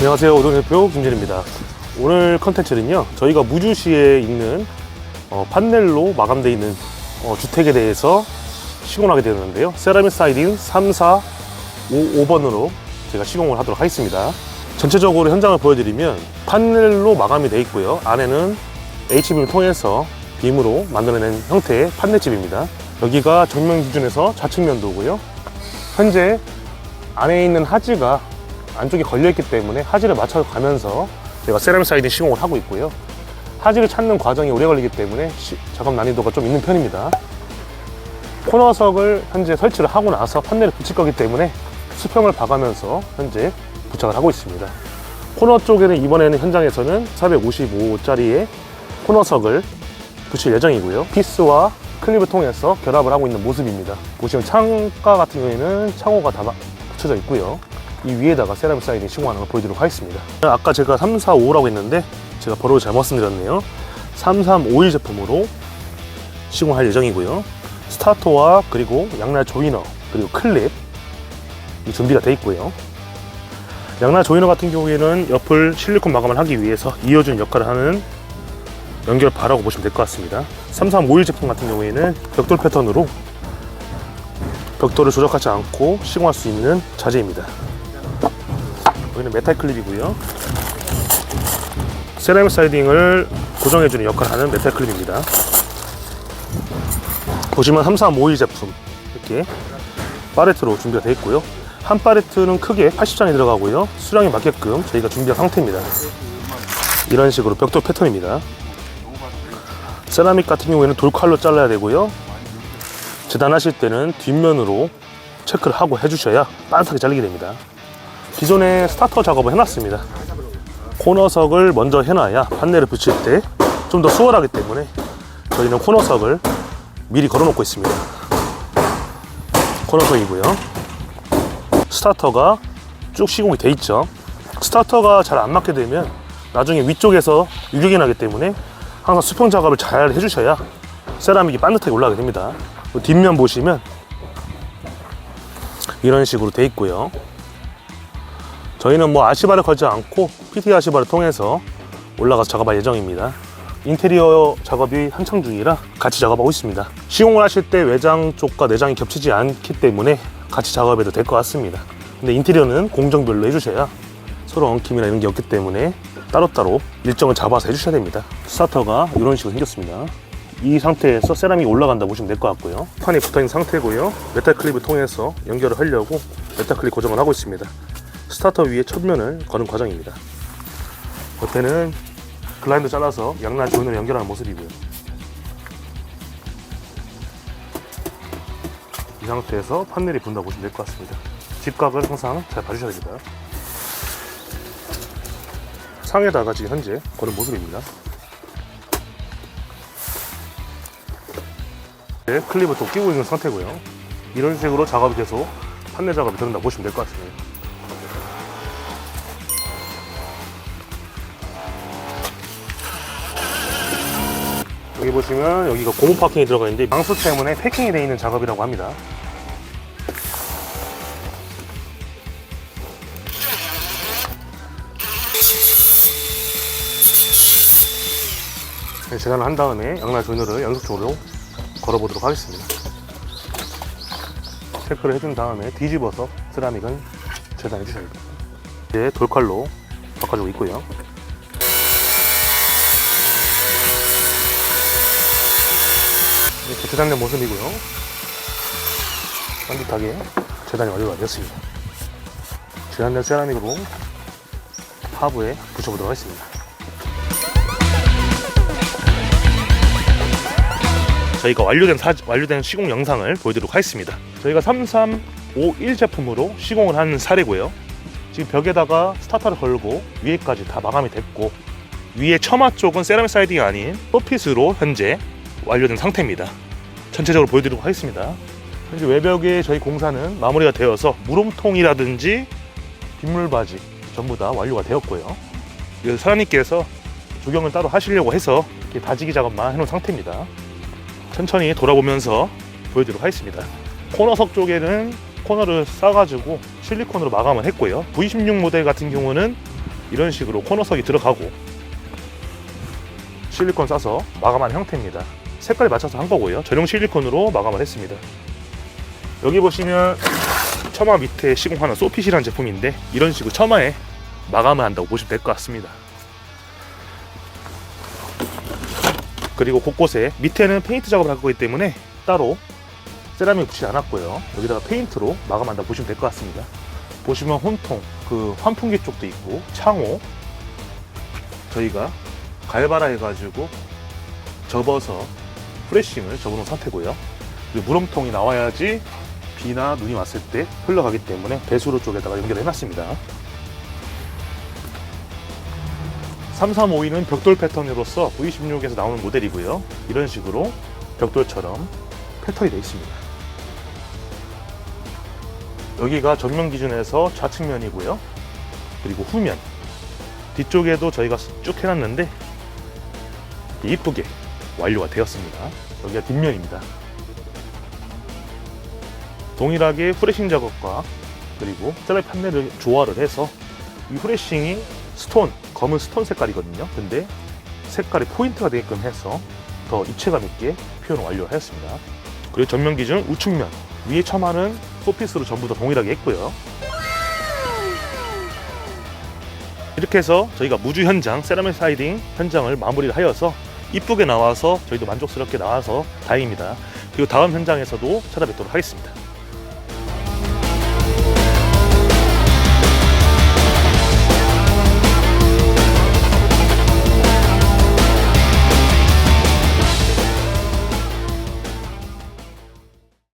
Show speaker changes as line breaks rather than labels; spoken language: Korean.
안녕하세요. 오동대표 김진입니다. 오늘 컨텐츠는요, 저희가 무주시에 있는 판넬로 마감되어 있는 주택에 대해서 시공하게 되었는데요. 세라믹 사이딩 3455번으로 제가 시공을 하도록 하겠습니다. 전체적으로 현장을 보여드리면 판넬로 마감이 되어 있고요. 안에는 H빔을 통해서 빔으로 만들어낸 형태의 판넬집입니다. 여기가 정면 기준에서 좌측 면도고요. 현재 안에 있는 하지가 안쪽에 걸려있기 때문에 하지를 맞춰가면서 제가 세라믹 사이딩 시공을 하고 있고요. 하지를 찾는 과정이 오래 걸리기 때문에 작업 난이도가 좀 있는 편입니다. 코너석을 현재 설치를 하고 나서 판넬을 붙일 거기 때문에 수평을 봐가면서 현재 부착을 하고 있습니다. 코너 쪽에는 이번에는 현장에서는 455짜리의 코너석을 붙일 예정이고요. 피스와 클립을 통해서 결합을 하고 있는 모습입니다. 보시면 창가 같은 경우에는 창호가 다 붙여져 있고요. 이 위에다가 세라믹 사이딩 시공하는 걸 보여드리도록 하겠습니다. 아까 제가 345라고 했는데 제가 번호를 잘못 말씀드렸네요. 3351 제품으로 시공할 예정이고요. 스타터와 그리고 양날 조이너 그리고 클립 준비가 되어 있고요. 양날 조이너 같은 경우에는 옆을 실리콘 마감을 하기 위해서 이어준 역할을 하는 연결바라고 보시면 될 것 같습니다. 3351 제품 같은 경우에는 벽돌 패턴으로 벽돌을 조작하지 않고 시공할 수 있는 자재입니다. 여기는 메탈 클립이고요. 세라믹 사이딩을 고정해주는 역할을 하는 메탈 클립입니다. 보시면 3351 제품 이렇게 팔레트로 준비가 되어 있고요. 한 팔레트는 크게 80장이 들어가고요. 수량에 맞게끔 저희가 준비한 상태입니다. 이런 식으로 벽돌 패턴입니다. 세라믹 같은 경우에는 돌칼로 잘라야 되고요. 재단하실 때는 뒷면으로 체크를 하고 해주셔야 빠듯하게 잘리게 됩니다. 기존에 스타터 작업을 해놨습니다. 코너석을 먼저 해놔야 판넬을 붙일 때 좀 더 수월하기 때문에 저희는 코너석을 미리 걸어 놓고 있습니다. 코너석이고요. 스타터가 쭉 시공이 돼 있죠. 스타터가 잘 안 맞게 되면 나중에 위쪽에서 유격이 나기 때문에 항상 수평 작업을 잘 해주셔야 세라믹이 반듯하게 올라가게 됩니다. 뒷면 보시면 이런 식으로 돼 있고요. 저희는 아시바를 걸지 않고 PT 아시바를 통해서 올라가서 작업할 예정입니다. 인테리어 작업이 한창 중이라 같이 작업하고 있습니다. 시공을 하실 때 외장 쪽과 내장이 겹치지 않기 때문에 같이 작업해도 될 것 같습니다. 근데 인테리어는 공정별로 해주셔야 서로 엉킴이나 이런 게 없기 때문에 따로따로 일정을 잡아서 해주셔야 됩니다. 스타터가 이런 식으로 생겼습니다. 이 상태에서 세라믹이 올라간다 보시면 될 것 같고요. 판이 붙어있는 상태고요. 메탈 클립을 통해서 연결을 하려고 메탈 클립 고정을 하고 있습니다. 스타터 위에 첫면을 거는 과정입니다. 옆에는 글라인더 잘라서 양날 조인으로 연결하는 모습이고요. 이 상태에서 판넬이 분다고 보시면 될 것 같습니다. 뒷각을 항상 잘 봐주셔야 됩니다. 상에다가 지금 현재 거는 모습입니다. 네, 클립을 또 끼고 있는 상태고요. 이런 식으로 작업이 계속 판넬 작업이 들어간다고 보시면 될 것 같습니다. 여기 보시면 여기가 고무 파킹이 들어가 있는데 방수 때문에 패킹이 되어 있는 작업이라고 합니다. 재단을 한 다음에 양날 조이너를 연속적으로 걸어보도록 하겠습니다. 체크를 해준 다음에 뒤집어서 세라믹은 재단해 주셔야 됩니다. 이제 돌칼로 바꿔주고 있고요. 이렇게 재단된 모습이고요. 반듯하게 재단이 완료가 되었습니다. 재단된 세라믹으로 하부에 붙여보도록 하겠습니다. 저희가 완료된 시공 영상을 보여드리도록 하겠습니다. 저희가 3351 제품으로 시공을 한 사례고요. 지금 벽에다가 스타터를 걸고 위에까지 다 마감이 됐고, 위에 처마 쪽은 세라믹 사이딩이 아닌 서피스로 현재 완료된 상태입니다. 전체적으로 보여드리도록 하겠습니다. 현재 외벽에 저희 공사는 마무리가 되어서 물음통이라든지 빗물바지 전부 다 완료가 되었고요. 사장님께서 조경을 따로 하시려고 해서 이렇게 다지기 작업만 해놓은 상태입니다. 천천히 돌아보면서 보여드리도록 하겠습니다. 코너석 쪽에는 코너를 싸가지고 실리콘으로 마감을 했고요. V16 모델 같은 경우는 이런 식으로 코너석이 들어가고 실리콘 싸서 마감한 형태입니다. 색깔에 맞춰서 한 거고요. 전용 실리콘으로 마감을 했습니다. 여기 보시면 처마 밑에 시공하는 소핏이라는 제품인데 이런 식으로 처마에 마감을 한다고 보시면 될 것 같습니다. 그리고 곳곳에 밑에는 페인트 작업을 할 거기 때문에 따로 세라믹 붙이지 않았고요. 여기다가 페인트로 마감한다고 보시면 될 것 같습니다. 보시면 혼통, 그 환풍기 쪽도 있고 창호 저희가 갈바라 해가지고 접어서 프레싱을 접어놓은 상태고요. 그리고 물음통이 나와야지 비나 눈이 왔을 때 흘러가기 때문에 배수로 쪽에다가 연결해 놨습니다. 3352는 벽돌 패턴으로서 V16에서 나오는 모델이고요. 이런 식으로 벽돌처럼 패턴이 되어 있습니다. 여기가 전면 기준에서 좌측면이고요. 그리고 후면 뒤쪽에도 저희가 쭉 해놨는데 이쁘게 완료가 되었습니다. 여기가 뒷면입니다. 동일하게 프레싱 작업과 그리고 세라믹 판넬을 조화를 해서 이 프레싱이 스톤, 검은 스톤 색깔이거든요. 근데 색깔이 포인트가 되게끔 해서 더 입체감 있게 표현을 완료하였습니다. 그리고 전면 기준 우측면 위에 처마는 소피스로 전부 다 동일하게 했고요. 이렇게 해서 저희가 무주 현장, 세라믹 사이딩 현장을 마무리를 하여서 이쁘게 나와서 저희도 만족스럽게 나와서 다행입니다. 그리고 다음 현장에서도 찾아뵙도록 하겠습니다.